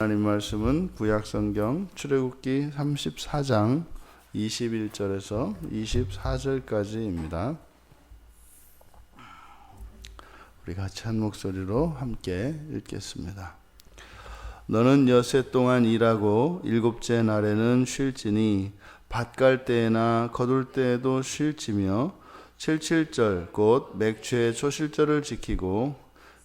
하나님 말씀은 구약성경 출애굽기 34장 21절에서 24절까지입니다. 우리 같이 한 목소리로 함께 읽겠습니다. 너는 엿새 동안 일하고 일곱째 날에는 쉴지니 밭 갈 때나 거둘 때에도 쉴지며 칠칠절 곧 맥주의 초실절을 지키고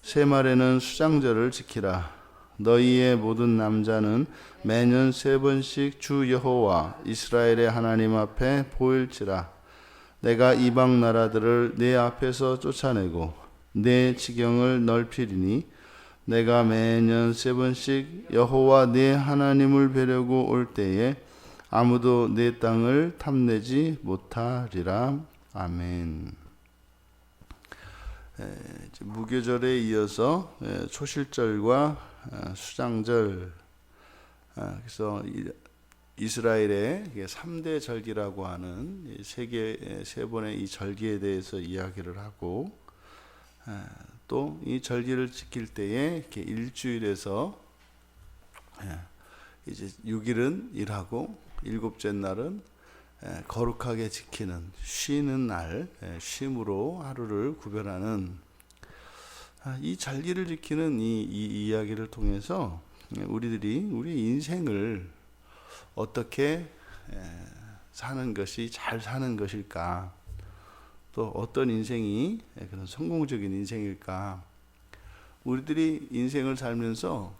세말에는 수장절을 지키라. 너희의 모든 남자는 매년 3번씩 주 여호와 이스라엘의 하나님 앞에 보일지라. 내가 이방 나라들을 내 앞에서 쫓아내고 내 지경을 넓히리니 내가 매년 3번씩 여호와 내 하나님을 뵈려고 올 때에 아무도 내 땅을 탐내지 못하리라. 아멘. 무교절에 이어서 초실절과 수장절, 그래서 이스라엘의 3대 절기라고 하는 세 번의 이 절기에 대해서 이야기를 하고, 또 이 절기를 지킬 때에 이렇게 일주일에서 이제 6일은 일하고 일곱째 날은 거룩하게 지키는 쉬는 날, 쉼으로 하루를 구별하는 이 절기를 지키는 이 이야기를 통해서 우리들이 우리 인생을 어떻게 사는 것이 잘 사는 것일까, 또 어떤 인생이 그런 성공적인 인생일까. 우리들이 인생을 살면서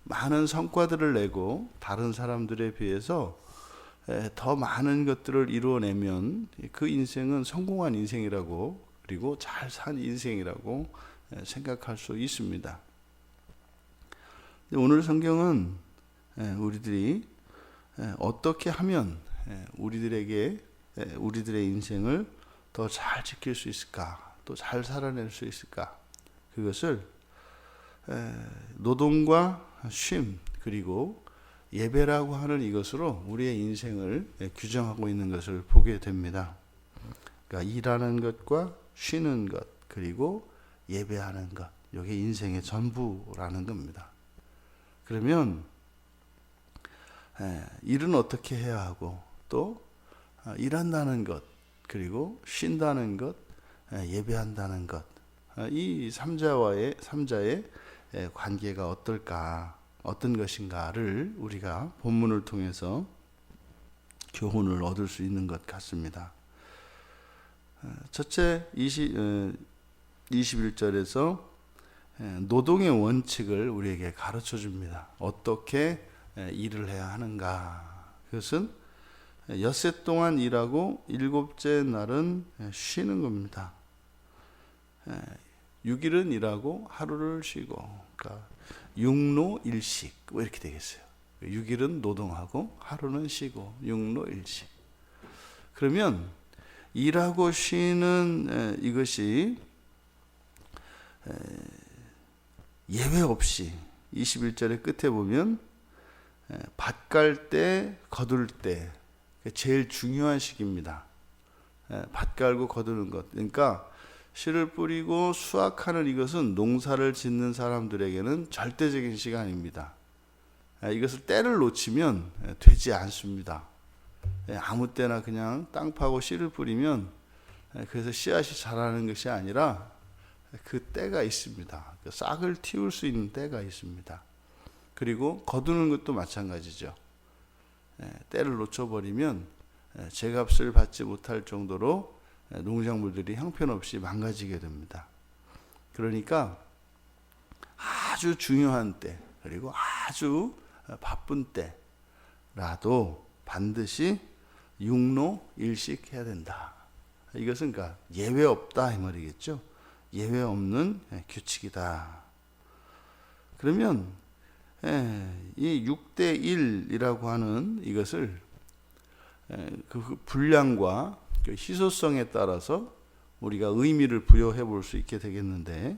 많은 성과들을 내고 다른 사람들에 비해서 더 많은 것들을 이루어내면 그 인생은 성공한 인생이라고, 그리고 잘 산 인생이라고 생각할 수 있습니다. 오늘 성경은 우리들이 어떻게 하면 우리들의 인생을 더 잘 지킬 수 있을까, 또 잘 살아낼 수 있을까, 그것을 노동과 쉼 그리고 예배라고 하는 이것으로 우리의 인생을 규정하고 있는 것을 보게 됩니다. 그러니까 일하는 것과 쉬는 것 그리고 예배하는 것, 이게 인생의 전부라는 겁니다. 그러면 일은 어떻게 해야 하고, 또 일한다는 것 그리고 쉰다는 것, 예배한다는 것, 이 삼자의 관계가 어떨까, 어떤 것인가를 우리가 본문을 통해서 교훈을 얻을 수 있는 것 같습니다. 첫째 21절에서 노동의 원칙을 우리에게 가르쳐 줍니다. 어떻게 일을 해야 하는가. 그것은 엿새 동안 일하고 일곱째 날은 쉬는 겁니다. 6일은 일하고 하루를 쉬고, 그러니까 육노일식 이렇게 되겠어요. 6일은 노동하고 하루는 쉬고 육노일식. 그러면 일하고 쉬는 이것이 예외 없이 21절의 끝에 보면 밭 갈 때 거둘 때 제일 중요한 시기입니다. 밭 갈고 거두는 것, 그러니까 씨를 뿌리고 수확하는 이것은 농사를 짓는 사람들에게는 절대적인 시간입니다. 이것을 때를 놓치면 되지 않습니다. 아무 때나 그냥 땅 파고 씨를 뿌리면 그래서 씨앗이 자라는 것이 아니라 그 때가 있습니다. 싹을 틔울 수 있는 때가 있습니다. 그리고 거두는 것도 마찬가지죠. 때를 놓쳐버리면 제값을 받지 못할 정도로 농작물들이 형편없이 망가지게 됩니다. 그러니까 아주 중요한 때, 그리고 아주 바쁜 때라도 반드시 육노일식 해야 된다. 이것은 그러니까 예외 없다 이 말이겠죠. 예외 없는 규칙이다. 그러면 이 6대 1이라고 하는 이것을 그 분량과 그 희소성에 따라서 우리가 의미를 부여해 볼 수 있게 되겠는데,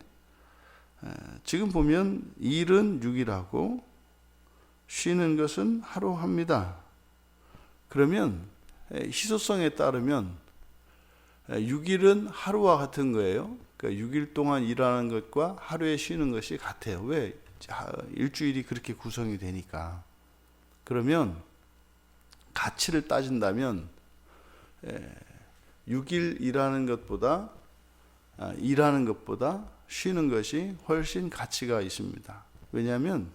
지금 보면 일은 6일하고 쉬는 것은 하루 합니다. 그러면 희소성에 따르면 6일은 하루와 같은 거예요. 그러니까 6일 동안 일하는 것과 하루에 쉬는 것이 같아요. 왜? 일주일이 그렇게 구성이 되니까. 그러면 가치를 따진다면 6일 일하는 것보다 쉬는 것이 훨씬 가치가 있습니다. 왜냐하면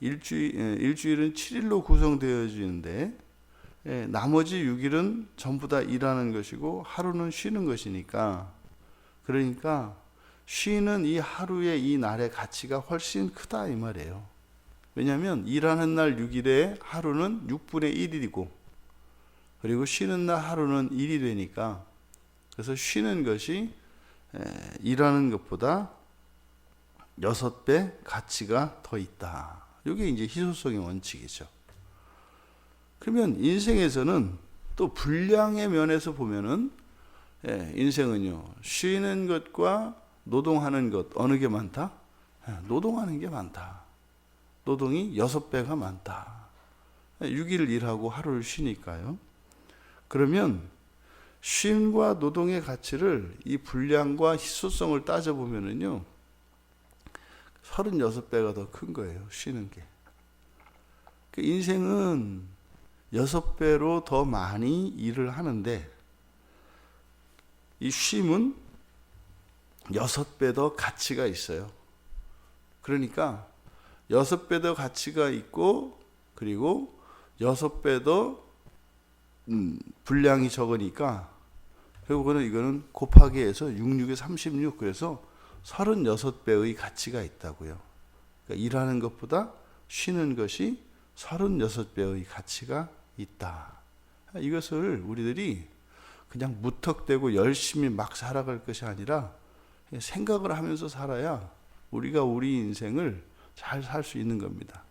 일주일은 7일로 구성되어지는데 나머지 6일은 전부 다 일하는 것이고 하루는 쉬는 것이니까, 그러니까 쉬는 이 하루의 이 날의 가치가 훨씬 크다 이 말이에요. 왜냐하면 일하는 날 6일에 하루는 6분의 1일이고 그리고 쉬는 날 하루는 1이 되니까, 그래서 쉬는 것이 일하는 것보다 6배 가치가 더 있다. 이게 이제 희소성의 원칙이죠. 그러면 인생에서는 또 분량의 면에서 보면은 인생은요, 쉬는 것과 노동하는 것 어느 게 많다? 노동하는 게 많다. 노동이 6배가 많다. 6일 일하고 하루를 쉬니까요. 그러면 쉼과 노동의 가치를 이 분량과 희소성을 따져보면은요, 36배가 더 큰 거예요, 쉬는 게. 인생은 6배로 더 많이 일을 하는데, 이 쉼은 6배 더 가치가 있어요. 그러니까 6배 더 가치가 있고, 그리고 6배 더 분량이 적으니까 결국은 이거는 곱하기 해서 66에 36, 그래서 36배의 가치가 있다고요. 그러니까 일하는 것보다 쉬는 것이 36배의 가치가 있다. 이것을 우리들이 그냥 무턱대고 열심히 막 살아갈 것이 아니라 생각을 하면서 살아야 우리가 우리 인생을 잘 살 수 있는 겁니다.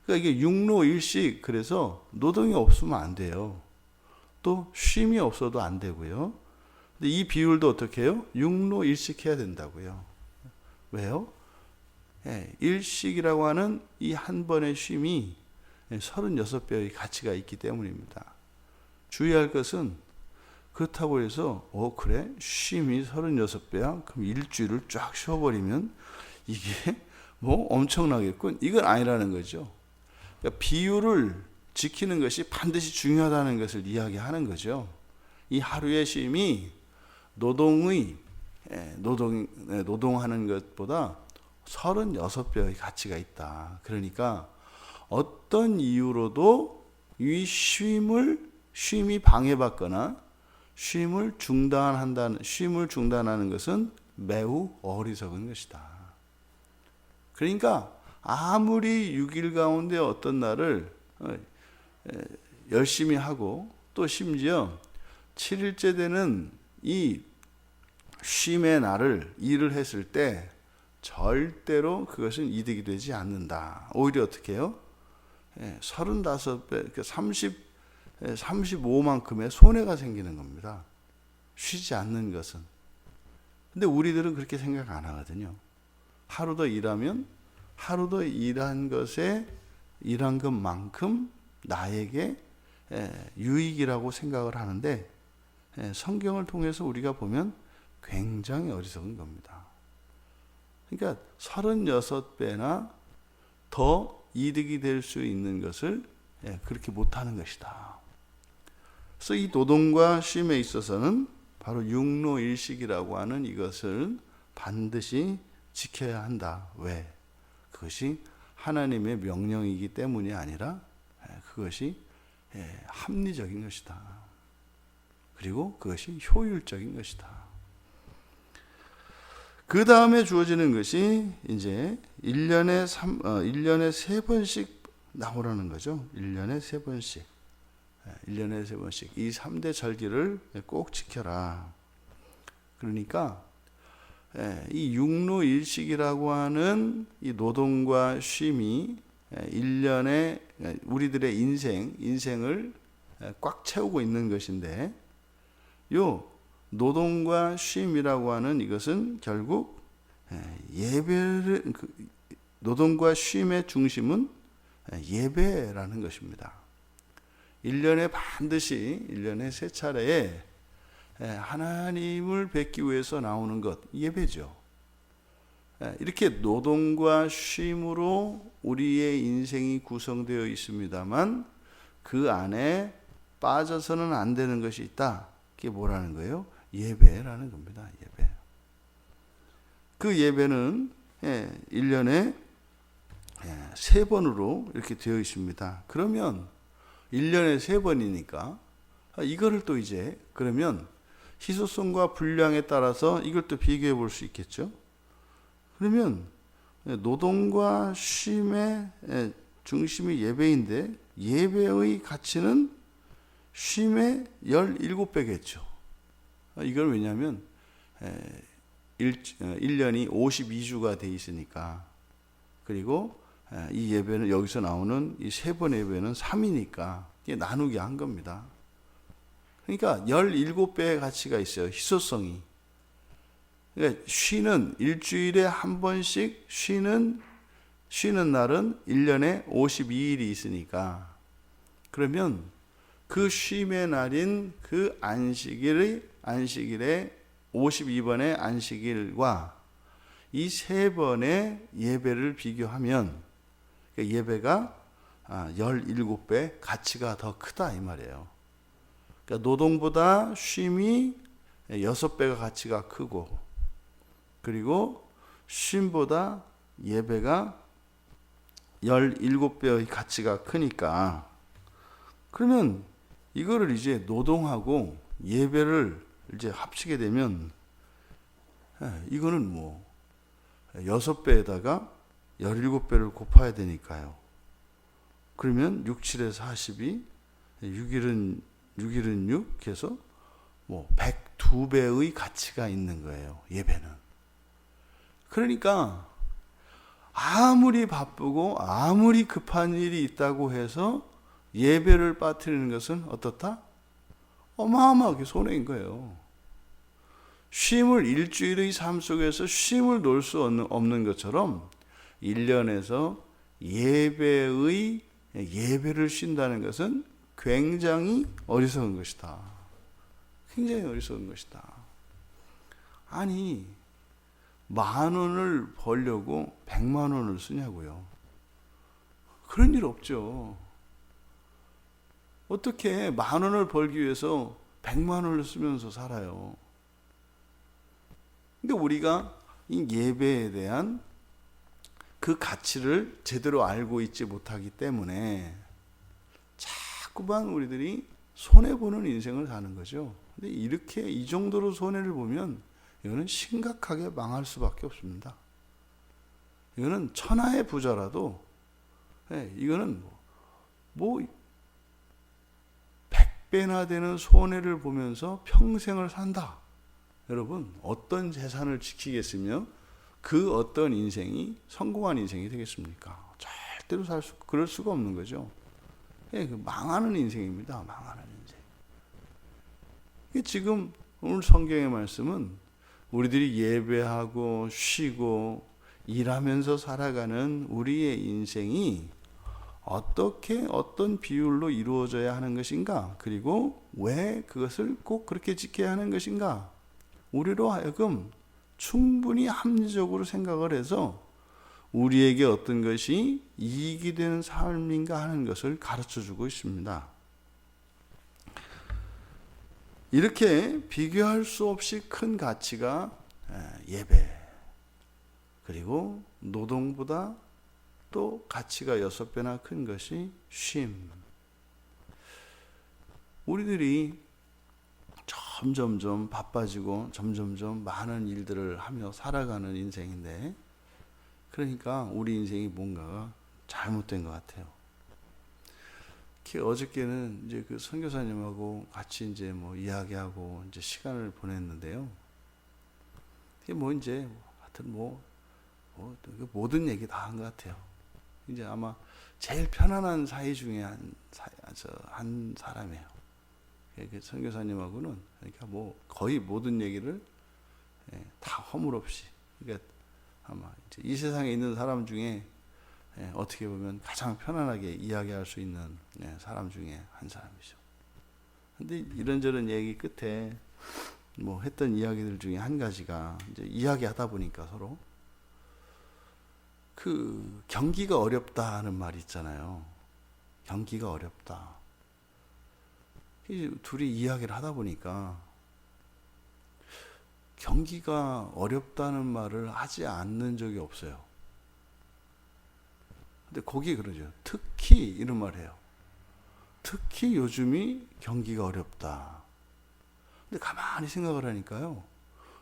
그러니까 이게 육로일식, 그래서 노동이 없으면 안 돼요. 또 쉼이 없어도 안 되고요. 근데 이 비율도 어떻게 해요? 육로일식 해야 된다고요. 왜요? 일식이라고 하는 이 한 번의 쉼이 36배의 가치가 있기 때문입니다. 주의할 것은, 그렇다고 해서 그래? 쉼이 36배야? 그럼 일주일을 쫙 쉬어버리면 이게 뭐 엄청나겠군? 이건 아니라는 거죠. 그러니까 비율을 지키는 것이 반드시 중요하다는 것을 이야기하는 거죠. 이 하루의 쉼이 노동하는 것보다 36배의 가치가 있다. 그러니까 어떤 이유로도 이 쉼이 방해받거나 쉼을 중단하는 것은 매우 어리석은 것이다. 그러니까 아무리 6일 가운데 어떤 날을 열심히 하고, 또 심지어 7일째 되는 이 쉼의 날을 일을 했을 때 절대로 그것은 이득이 되지 않는다. 오히려 어떻게 해요? 35배, 35만큼의 손해가 생기는 겁니다. 쉬지 않는 것은. 근데 우리들은 그렇게 생각 안 하거든요. 하루 더 일하면 하루 더 일한 것만큼 나에게 유익이라고 생각을 하는데, 성경을 통해서 우리가 보면 굉장히 어리석은 겁니다. 그러니까 36배나 더 이득이 될 수 있는 것을 그렇게 못하는 것이다. 그래서 이 노동과 쉼에 있어서는 바로 육로일식이라고 하는 이것을 반드시 지켜야 한다. 왜? 그것이 하나님의 명령이기 때문이 아니라 그것이 합리적인 것이다. 그리고 그것이 효율적인 것이다. 그 다음에 주어지는 것이 이제 1년에 3번씩 나오라는 거죠. 1년에 3번씩. 1년에 3번씩. 이 3대 절기를 꼭 지켜라. 그러니까 이 육로일식이라고 하는 이 노동과 쉼이 1년에 우리들의 인생을 꽉 채우고 있는 것인데, 요 노동과 쉼이라고 하는 이것은 결국 노동과 쉼의 중심은 예배라는 것입니다. 1년에 반드시 1년에 하나님을 뵙기 위해서 나오는 것, 예배죠. 이렇게 노동과 쉼으로 우리의 인생이 구성되어 있습니다만 그 안에 빠져서는 안 되는 것이 있다. 그게 뭐라는 거예요? 예배라는 겁니다. 예배. 그 예배는 1년에 3번으로 이렇게 되어 있습니다. 그러면 1년에 3번이니까 이거를 또 이제 그러면 희소성과 분량에 따라서 이걸 또 비교해 볼 수 있겠죠. 그러면 노동과 쉼의 중심이 예배인데 예배의 가치는 쉼의 17배겠죠. 이걸 왜냐하면 1년이 52주가 돼 있으니까. 그리고 이 예배는 여기서 나오는 이 3번 예배는 3이니까 이게 나누기 한 겁니다. 그러니까 17배의 가치가 있어요. 희소성이. 그러니까 쉬는 일주일에 한 번씩 쉬는 날은 1년에 52일이 있으니까 그러면 그 쉼의 날인 그 안식일의 52번의 안식일과 이 3번의 예배를 비교하면 예배가 17배 가치가 더 크다 이 말이에요. 그러니까 노동보다 쉼이 6배가 가치가 크고 그리고 쉼보다 예배가 17배의 가치가 크니까 그러면 이거를 이제 노동하고 예배를 이제 합치게 되면 이거는 뭐 6배에다가 17배를 곱해야 되니까요. 그러면 6, 7에 42, 6일은 6 해서 뭐 102배의 가치가 있는 거예요. 예배는. 그러니까 아무리 바쁘고 아무리 급한 일이 있다고 해서 예배를 빠뜨리는 것은 어떻다? 어마어마하게 손해인 거예요. 쉼을 일주일의 삶 속에서 쉼을 놓을 수 없는 것처럼 1년에서 예배를 쉰다는 것은 굉장히 어리석은 것이다. 굉장히 어리석은 것이다. 아니 10,000원을 벌려고 100만 원을 쓰냐고요. 그런 일 없죠. 어떻게 10,000원을 벌기 위해서 100만 원을 쓰면서 살아요. 근데 우리가 이 예배에 대한 그 가치를 제대로 알고 있지 못하기 때문에 자꾸만 우리들이 손해보는 인생을 사는 거죠. 근데 이렇게 이 정도로 손해를 보면 이거는 심각하게 망할 수밖에 없습니다. 이거는 천하의 부자라도 이거는 뭐 100배나 되는 손해를 보면서 평생을 산다. 여러분 어떤 재산을 지키겠으며 그 어떤 인생이 성공한 인생이 되겠습니까? 절대로 그럴 수가 없는 거죠. 망하는 인생입니다. 망하는 인생. 지금 오늘 성경의 말씀은 우리들이 예배하고 쉬고 일하면서 살아가는 우리의 인생이 어떻게 어떤 비율로 이루어져야 하는 것인가, 그리고 왜 그것을 꼭 그렇게 지켜야 하는 것인가, 우리로 하여금 충분히 합리적으로 생각을 해서 우리에게 어떤 것이 이익이 되는 삶인가 하는 것을 가르쳐주고 있습니다. 이렇게 비교할 수 없이 큰 가치가 예배, 그리고 노동보다 또 가치가 6배나 큰 것이 쉼. 우리들이 점점점 바빠지고 점점점 많은 일들을 하며 살아가는 인생인데, 그러니까 우리 인생이 뭔가가 잘못된 것 같아요. 어저께는 이제 그 선교사님하고 같이 이제 뭐 이야기하고 이제 시간을 보냈는데요. 이게 뭐 이제 하여튼 모든 얘기 다 한 것 같아요. 이제 아마 제일 편안한 사이 중에 한 사람이에요. 선교사님하고는 그러니까 뭐 거의 모든 얘기를 다 허물없이, 그러니까 아마 이제 이 세상에 있는 사람 중에 어떻게 보면 가장 편안하게 이야기할 수 있는 사람 중에 한 사람이죠. 근데 이런저런 얘기 끝에 뭐 했던 이야기들 중에 한 가지가, 이제 이야기하다 보니까 서로 그 경기가 어렵다는 말이 있잖아요. 경기가 어렵다. 둘이 이야기를 하다 보니까 경기가 어렵다는 말을 하지 않는 적이 없어요. 근데 거기 그러죠. 특히 이런 말 해요. 특히 요즘이 경기가 어렵다. 근데 가만히 생각을 하니까요.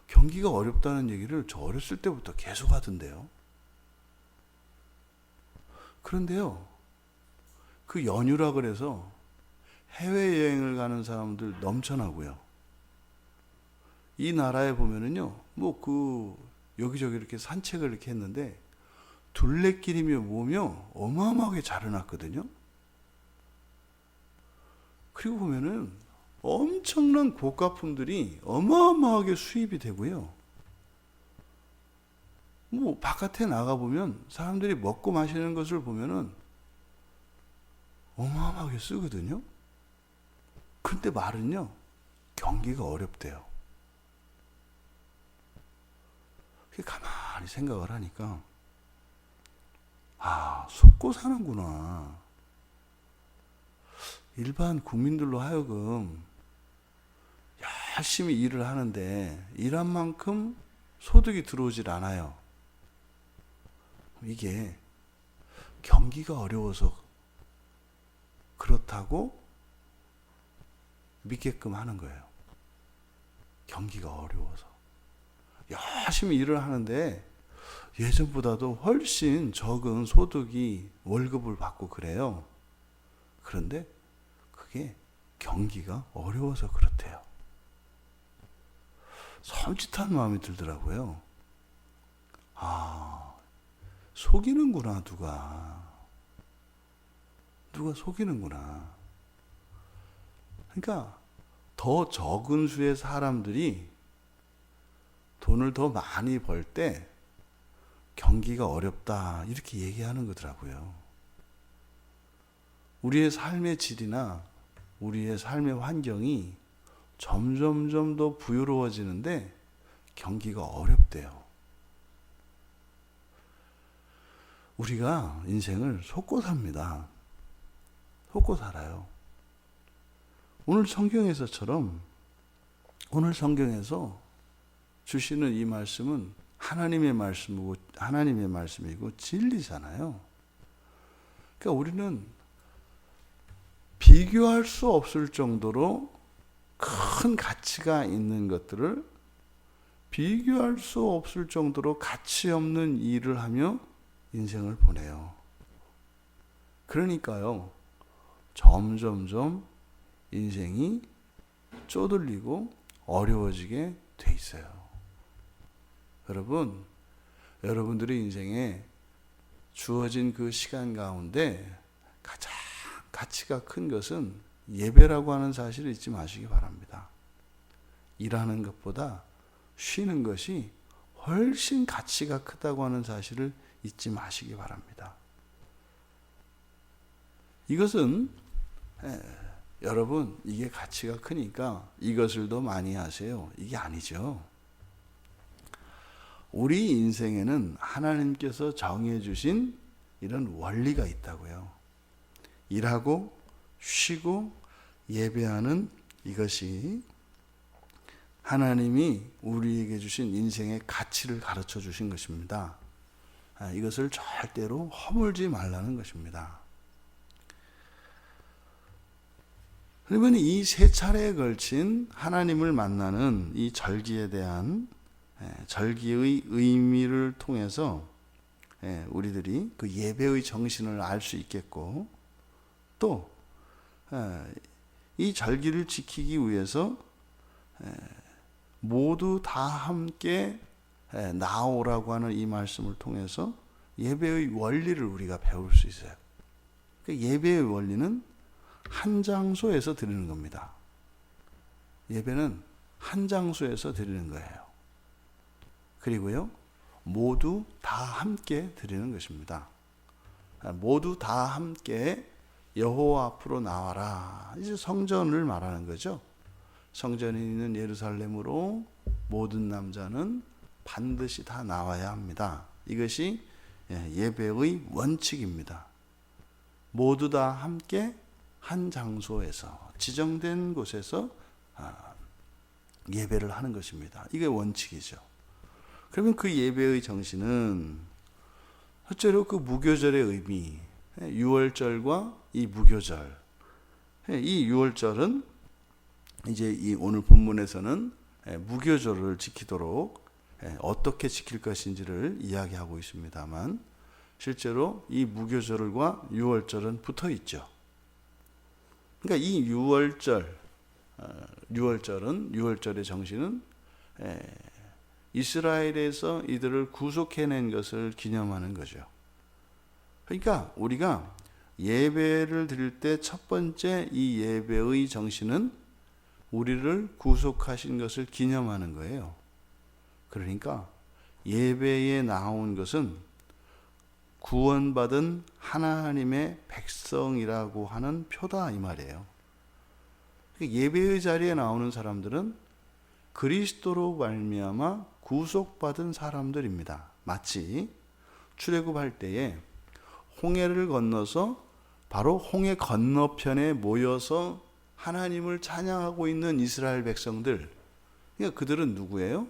경기가 어렵다는 얘기를 저 어렸을 때부터 계속 하던데요. 그런데요. 그 연휴라 그래서 해외여행을 가는 사람들 넘쳐나고요. 이 나라에 보면은요. 여기저기 이렇게 산책을 이렇게 했는데 둘레길이며 뭐며 어마어마하게 잘 해놨거든요. 그리고 보면은 엄청난 고가품들이 어마어마하게 수입이 되고요. 바깥에 나가보면 사람들이 먹고 마시는 것을 보면은 어마어마하게 쓰거든요. 근데 말은요, 경기가 어렵대요. 가만히 생각을 하니까, 속고 사는구나. 일반 국민들로 하여금 열심히 일을 하는데 일한 만큼 소득이 들어오질 않아요. 이게 경기가 어려워서 그렇다고 믿게끔 하는 거예요. 경기가 어려워서. 열심히 일을 하는데 예전보다도 훨씬 적은 소득이 월급을 받고 그래요. 그런데 그게 경기가 어려워서 그렇대요. 섬찟한 마음이 들더라고요. 속이는구나, 누가 속이는구나. 그러니까 더 적은 수의 사람들이 돈을 더 많이 벌 때 경기가 어렵다 이렇게 얘기하는 거더라고요. 우리의 삶의 질이나 우리의 삶의 환경이 점점점 더 부유로워지는데 경기가 어렵대요. 우리가 인생을 속고 삽니다. 속고 살아요. 오늘 성경에서처럼 오늘 성경에서 주시는 이 말씀은 하나님의 말씀이고 진리잖아요. 그러니까 우리는 비교할 수 없을 정도로 큰 가치가 있는 것들을 비교할 수 없을 정도로 가치 없는 일을 하며 인생을 보내요. 그러니까요, 점점점 인생이 쪼들리고 어려워지게 돼 있어요. 여러분들의 인생에 주어진 그 시간 가운데 가장 가치가 큰 것은 예배라고 하는 사실을 잊지 마시기 바랍니다. 일하는 것보다 쉬는 것이 훨씬 가치가 크다고 하는 사실을 잊지 마시기 바랍니다. 이것은 여러분 이게 가치가 크니까 이것을 더 많이 하세요. 이게 아니죠. 우리 인생에는 하나님께서 정해주신 이런 원리가 있다고요. 일하고 쉬고 예배하는 이것이 하나님이 우리에게 주신 인생의 가치를 가르쳐 주신 것입니다. 이것을 절대로 허물지 말라는 것입니다. 그러면 이 세 차례에 걸친 하나님을 만나는 이 절기에 대한 절기의 의미를 통해서 우리들이 그 예배의 정신을 알 수 있겠고, 또 이 절기를 지키기 위해서 모두 다 함께 나오라고 하는 이 말씀을 통해서 예배의 원리를 우리가 배울 수 있어요. 예배의 원리는 한 장소에서 드리는 겁니다. 예배는 한 장소에서 드리는 거예요. 그리고요, 모두 다 함께 드리는 것입니다. 모두 다 함께 여호와 앞으로 나와라. 이제 성전을 말하는 거죠. 성전이 있는 예루살렘으로 모든 남자는 반드시 다 나와야 합니다. 이것이 예배의 원칙입니다. 모두 다 함께 한 장소에서 지정된 곳에서 예배를 하는 것입니다. 이게 원칙이죠. 그러면 그 예배의 정신은 첫째로 그 무교절의 의미, 유월절과 이 무교절, 이 유월절은 이제 이 오늘 본문에서는 무교절을 지키도록 어떻게 지킬 것인지를 이야기하고 있습니다만 실제로 이 무교절과 유월절은 붙어 있죠. 그러니까 이 유월절의 정신은 이스라엘에서 이들을 구속해낸 것을 기념하는 거죠. 그러니까 우리가 예배를 드릴 때 첫 번째 이 예배의 정신은 우리를 구속하신 것을 기념하는 거예요. 그러니까 예배에 나온 것은 구원받은 하나님의 백성이라고 하는 표다 이 말이에요. 예배의 자리에 나오는 사람들은 그리스도로 말미암아 구속받은 사람들입니다. 마치 출애굽할 때에 홍해를 건너서 바로 홍해 건너편에 모여서 하나님을 찬양하고 있는 이스라엘 백성들, 그러니까 그들은 누구예요?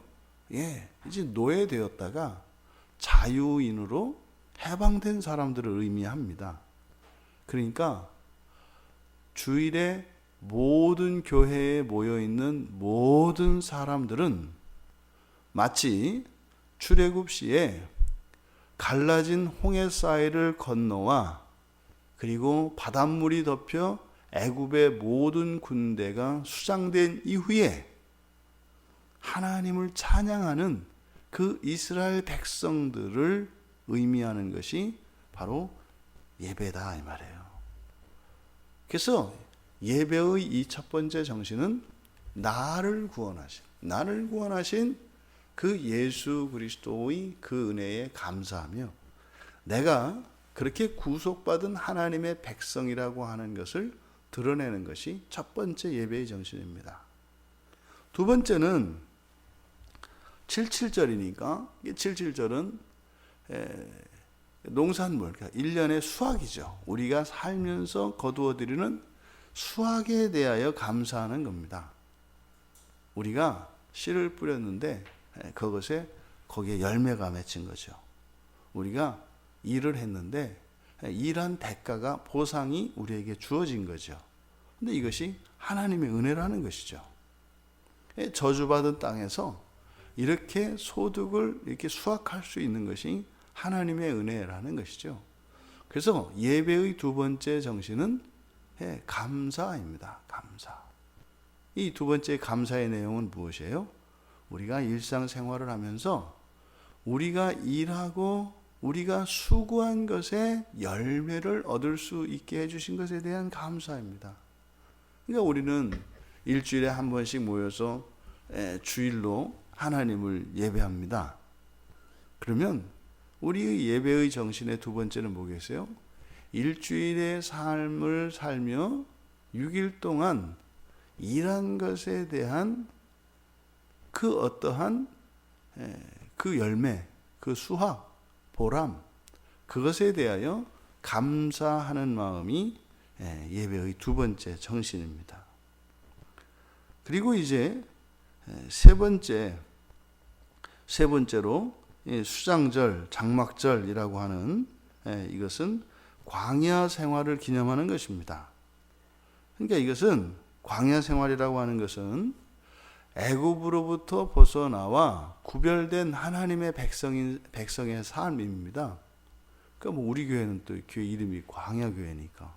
이제 노예되었다가 자유인으로 해방된 사람들을 의미합니다. 그러니까 주일에 모든 교회에 모여있는 모든 사람들은 마치 출애굽 시에 갈라진 홍해 사이를 건너와 그리고 바닷물이 덮여 애굽의 모든 군대가 수장된 이후에 하나님을 찬양하는 그 이스라엘 백성들을 의미하는 것이 바로 예배다 이 말이에요. 그래서 예배의 이 첫 번째 정신은 나를 구원하신 그 예수 그리스도의 그 은혜에 감사하며 내가 그렇게 구속받은 하나님의 백성이라고 하는 것을 드러내는 것이 첫 번째 예배의 정신입니다. 두 번째는 77절이니까 77절은 농산물, 그러니까 1년의 수확이죠. 우리가 살면서 거두어들이는 수확에 대하여 감사하는 겁니다. 우리가 씨를 뿌렸는데 거기에 열매가 맺힌 거죠. 우리가 일을 했는데 일한 대가가 보상이 우리에게 주어진 거죠. 근데 이것이 하나님의 은혜라는 것이죠. 저주받은 땅에서 이렇게 소득을 이렇게 수확할 수 있는 것이 하나님의 은혜라는 것이죠. 그래서 예배의 두 번째 정신은 감사입니다. 감사. 이 두 번째 감사의 내용은 무엇이에요? 우리가 일상생활을 하면서 우리가 일하고 우리가 수고한 것에 열매를 얻을 수 있게 해주신 것에 대한 감사입니다. 그러니까 우리는 일주일에 한 번씩 모여서 주일로 하나님을 예배합니다. 그러면 우리의 예배의 정신의 두 번째는 뭐겠어요? 일주일의 삶을 살며 6일 동안 일한 것에 대한 그 어떠한 그 열매, 그 수확, 보람, 그것에 대하여 감사하는 마음이 예배의 두 번째 정신입니다. 그리고 이제 세 번째로 수장절, 장막절이라고 하는 이것은 광야 생활을 기념하는 것입니다. 그러니까 이것은 광야 생활이라고 하는 것은 애굽으로부터 벗어나와 구별된 하나님의 백성의 삶입니다. 그러니까 우리 교회는 또 교회 이름이 광야교회니까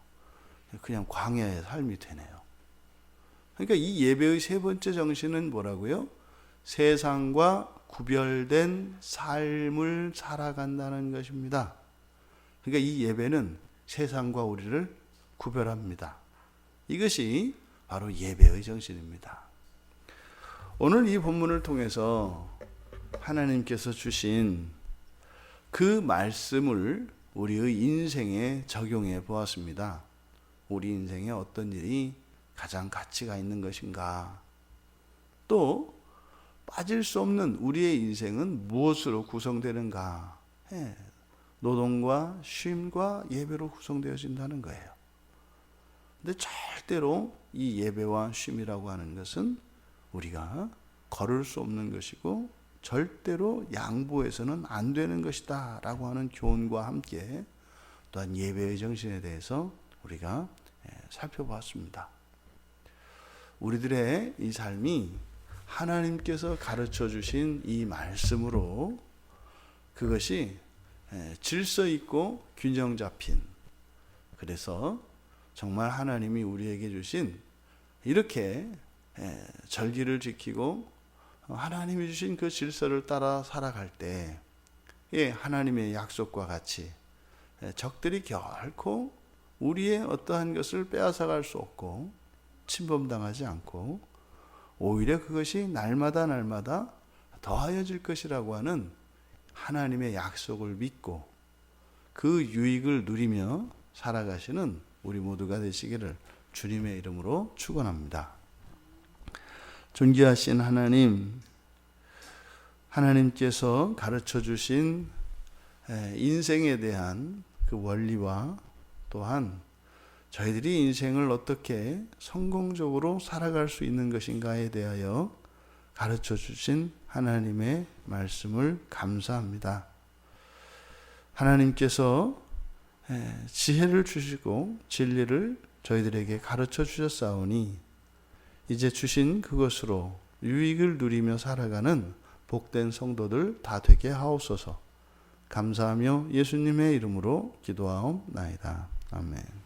그냥 광야의 삶이 되네요. 그러니까 이 예배의 세 번째 정신은 뭐라고요? 세상과 구별된 삶을 살아간다는 것입니다. 그러니까 이 예배는 세상과 우리를 구별합니다. 이것이 바로 예배의 정신입니다. 오늘 이 본문을 통해서 하나님께서 주신 그 말씀을 우리의 인생에 적용해 보았습니다. 우리 인생에 어떤 일이 가장 가치가 있는 것인가? 또 빠질 수 없는 우리의 인생은 무엇으로 구성되는가? 노동과 쉼과 예배로 구성되어진다는 거예요. 근데 절대로 이 예배와 쉼이라고 하는 것은 우리가 거를 수 없는 것이고 절대로 양보해서는 안 되는 것이다 라고 하는 교훈과 함께 또한 예배의 정신에 대해서 우리가 살펴보았습니다. 우리들의 이 삶이 하나님께서 가르쳐 주신 이 말씀으로 그것이 질서 있고 균형 잡힌, 그래서 정말 하나님이 우리에게 주신 이렇게 절기를 지키고 하나님이 주신 그 질서를 따라 살아갈 때 하나님의 약속과 같이 적들이 결코 우리의 어떠한 것을 빼앗아갈 수 없고 침범당하지 않고 오히려 그것이 날마다 더하여질 것이라고 하는 하나님의 약속을 믿고 그 유익을 누리며 살아가시는 우리 모두가 되시기를 주님의 이름으로 축원합니다. 존귀하신 하나님께서 가르쳐 주신 인생에 대한 그 원리와 또한 저희들이 인생을 어떻게 성공적으로 살아갈 수 있는 것인가에 대하여 가르쳐 주신 하나님의 말씀을 감사합니다. 하나님께서 지혜를 주시고 진리를 저희들에게 가르쳐 주셨사오니 이제 주신 그것으로 유익을 누리며 살아가는 복된 성도들 다 되게 하옵소서. 감사하며 예수님의 이름으로 기도하옵나이다. 아멘.